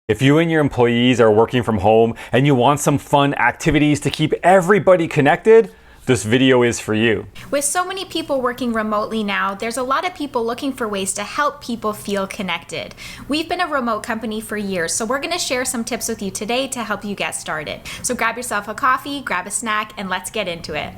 If you and your employees are working from home and you want some fun activities to keep everybody connected, this video is for you. With so many people working remotely now, there's a lot of people looking for ways to help people feel connected. We've been a remote company for years, so we're going to share some tips with you today to help you get started. So grab yourself a coffee, grab a snack, and let's get into it.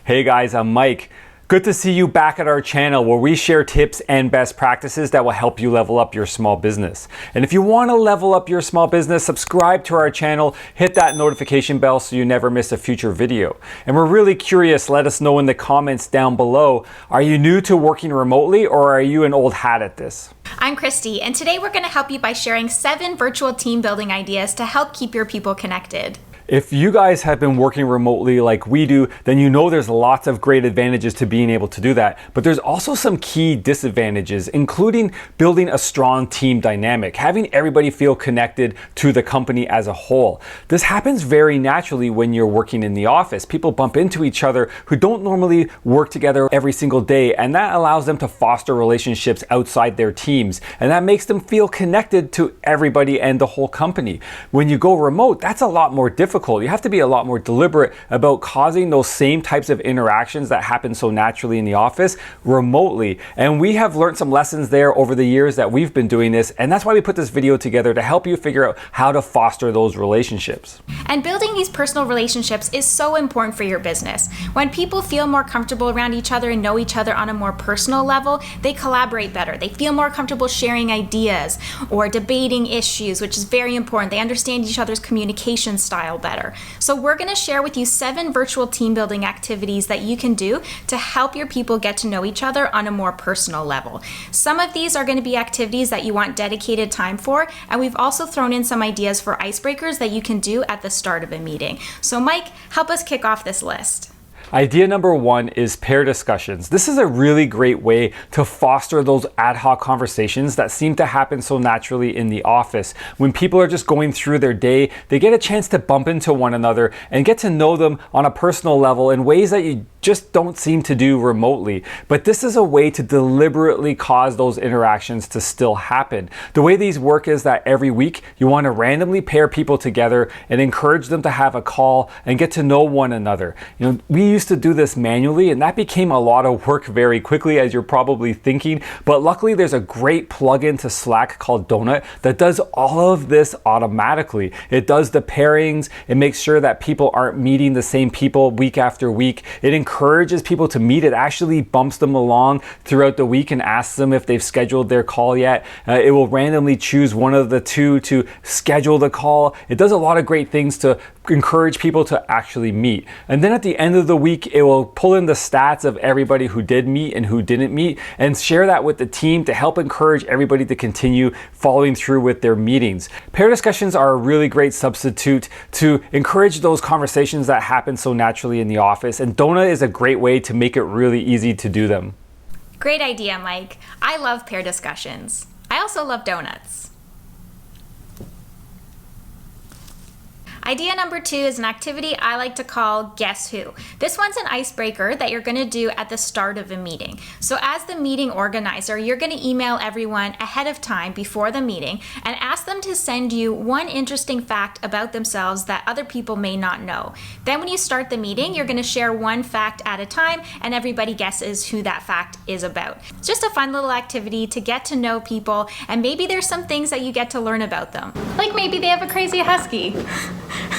Hey guys, I'm Mike. Good to see you back at our channel where we share tips and best practices that will help you level up your small business. And if you want to level up your small business, subscribe to our channel, hit that notification bell so you never miss a future video. And we're really curious, let us know in the comments down below, are you new to working remotely or are you an old hat at this? I'm Christy, and today we're going to help you by sharing 7 virtual team building ideas to help keep your people connected. If you guys have been working remotely like we do, then you know there's lots of great advantages to being able to do that. But there's also some key disadvantages, including building a strong team dynamic, having everybody feel connected to the company as a whole. This happens very naturally when you're working in the office. People bump into each other who don't normally work together every single day, and that allows them to foster relationships outside their teams. And that makes them feel connected to everybody and the whole company. When you go remote, that's a lot more difficult. You have to be a lot more deliberate about causing those same types of interactions that happen so naturally in the office remotely. And we have learned some lessons there over the years that we've been doing this. And that's why we put this video together to help you figure out how to foster those relationships. And building these personal relationships is so important for your business. When people feel more comfortable around each other and know each other on a more personal level, they collaborate better. They feel more comfortable sharing ideas or debating issues, which is very important. They understand each other's communication style better. So we're going to share with you 7 virtual team building activities that you can do to help your people get to know each other on a more personal level. Some of these are going to be activities that you want dedicated time for, and we've also thrown in some ideas for icebreakers that you can do at the start of a meeting. So Mike, help us kick off this list. Idea number 1 is pair discussions. This is a really great way to foster those ad hoc conversations that seem to happen so naturally in the office. When people are just going through their day, they get a chance to bump into one another and get to know them on a personal level in ways that you just don't seem to do remotely. But this is a way to deliberately cause those interactions to still happen. The way these work is that every week you want to randomly pair people together and encourage them to have a call and get to know one another. You know, we used to do this manually, and that became a lot of work very quickly, as you're probably thinking. But luckily, there's a great plugin to Slack called Donut that does all of this automatically. It does the pairings. It makes sure that people aren't meeting the same people week after week. It encourages people to meet. It actually bumps them along throughout the week and asks them if they've scheduled their call yet. It will randomly choose one of the two to schedule the call. It does a lot of great things to encourage people to actually meet. And then at the end of the week, it will pull in the stats of everybody who did meet and who didn't meet and share that with the team to help encourage everybody to continue following through with their meetings. Pair discussions are a really great substitute to encourage those conversations that happen so naturally in the office, and Donut is a great way to make it really easy to do them. Great idea, Mike. I love pair discussions. I also love donuts. Idea number 2 is an activity I like to call Guess Who. This one's an icebreaker that you're going to do at the start of a meeting. So as the meeting organizer, you're going to email everyone ahead of time before the meeting and ask them to send you one interesting fact about themselves that other people may not know. Then when you start the meeting, you're going to share one fact at a time and everybody guesses who that fact is about. It's just a fun little activity to get to know people, and maybe there's some things that you get to learn about them. Like maybe they have a crazy husky.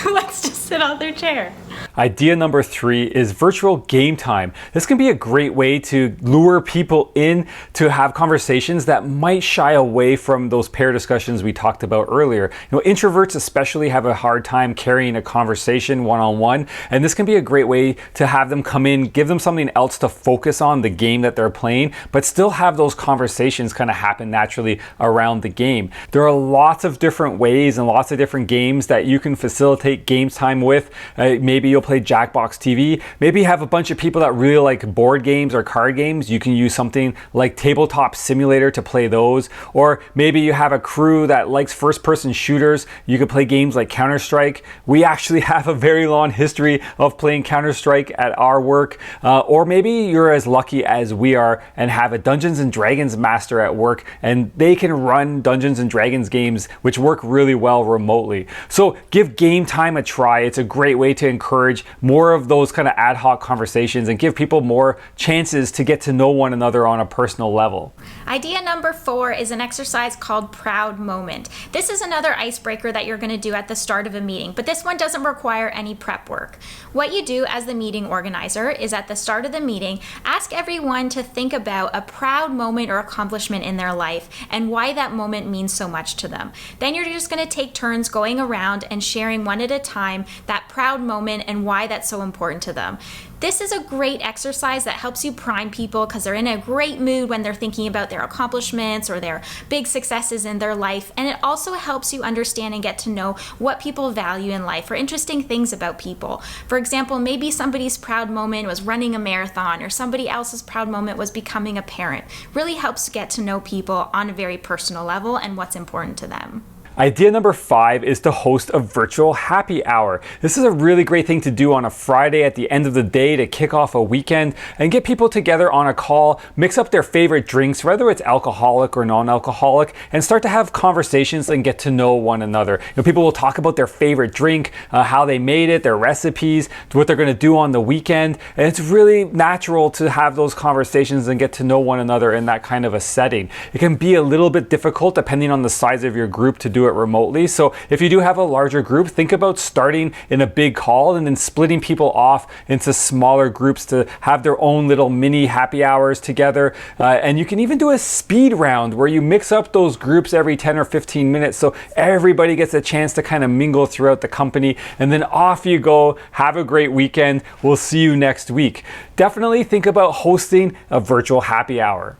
Let's just sit on their chair. Idea number 3 is virtual game time. This can be a great way to lure people in to have conversations that might shy away from those pair discussions we talked about earlier. You know, introverts especially have a hard time carrying a conversation one-on-one, and this can be a great way to have them come in, give them something else to focus on, the game that they're playing, but still have those conversations kind of happen naturally around the game. There are lots of different ways and lots of different games that you can facilitate game time with. Maybe you'll play Jackbox TV. Maybe you have a bunch of people that really like board games or card games. You can use something like Tabletop Simulator to play those. Or maybe you have a crew that likes first-person shooters. You could play games like Counter-Strike. We actually have a very long history of playing Counter-Strike at our work. Or maybe you're as lucky as we are and have a Dungeons and Dragons master at work, and they can run Dungeons and Dragons games which work really well remotely. So give game time a try. It's a great way to encourage more of those kind of ad hoc conversations and give people more chances to get to know one another on a personal level. Idea number 4 is an exercise called Proud Moment. This is another icebreaker that you're going to do at the start of a meeting, but this one doesn't require any prep work. What you do as the meeting organizer is at the start of the meeting, ask everyone to think about a proud moment or accomplishment in their life and why that moment means so much to them. Then you're just going to take turns going around and sharing one at a time that proud moment and why that's so important to them. This is a great exercise that helps you prime people because they're in a great mood when they're thinking about their accomplishments or their big successes in their life. And it also helps you understand and get to know what people value in life or interesting things about people. For example, maybe somebody's proud moment was running a marathon, or somebody else's proud moment was becoming a parent. Really helps get to know people on a very personal level and what's important to them. Idea number 5 is to host a virtual happy hour. This is a really great thing to do on a Friday at the end of the day to kick off a weekend and get people together on a call, mix up their favorite drinks, whether it's alcoholic or non-alcoholic, and start to have conversations and get to know one another. People will talk about their favorite drink, how they made it, their recipes, what they're going to do on the weekend, and it's really natural to have those conversations and get to know one another in that kind of a setting. It can be a little bit difficult depending on the size of your group to do it remotely. So if you do have a larger group, think about starting in a big call and then splitting people off into smaller groups to have their own little mini happy hours together. And you can even do a speed round where you mix up those groups every 10 or 15 minutes so everybody gets a chance to kind of mingle throughout the company, and then off you go. Have a great weekend. We'll see you next week. Definitely think about hosting a virtual happy hour.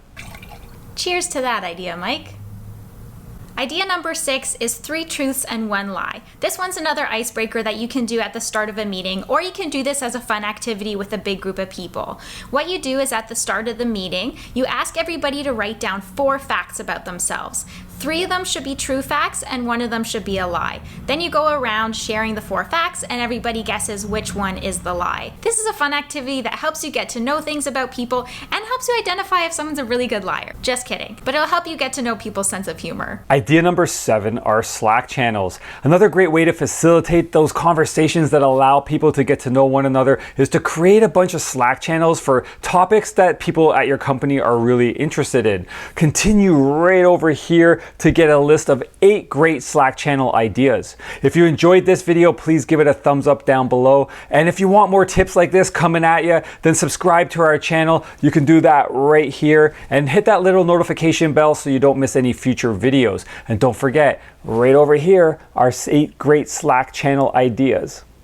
Cheers to that idea, Mike. Idea number 6 is 3 truths and 1 lie. This one's another icebreaker that you can do at the start of a meeting, or you can do this as a fun activity with a big group of people. What you do is at the start of the meeting, you ask everybody to write down 4 facts about themselves. 3 of them should be true facts and 1 of them should be a lie. Then you go around sharing the 4 facts and everybody guesses which one is the lie. This is a fun activity that helps you get to know things about people and helps you identify if someone's a really good liar. Just kidding. But it'll help you get to know people's sense of humor. Idea number 7 are Slack channels. Another great way to facilitate those conversations that allow people to get to know one another is to create a bunch of Slack channels for topics that people at your company are really interested in. Continue right over here to get a list of 8 great Slack channel ideas. If you enjoyed this video, please give it a thumbs up down below. And if you want more tips like this coming at you, then subscribe to our channel. You can do that right here and hit that little notification bell so you don't miss any future videos. And don't forget, right over here are 8 great Slack channel ideas.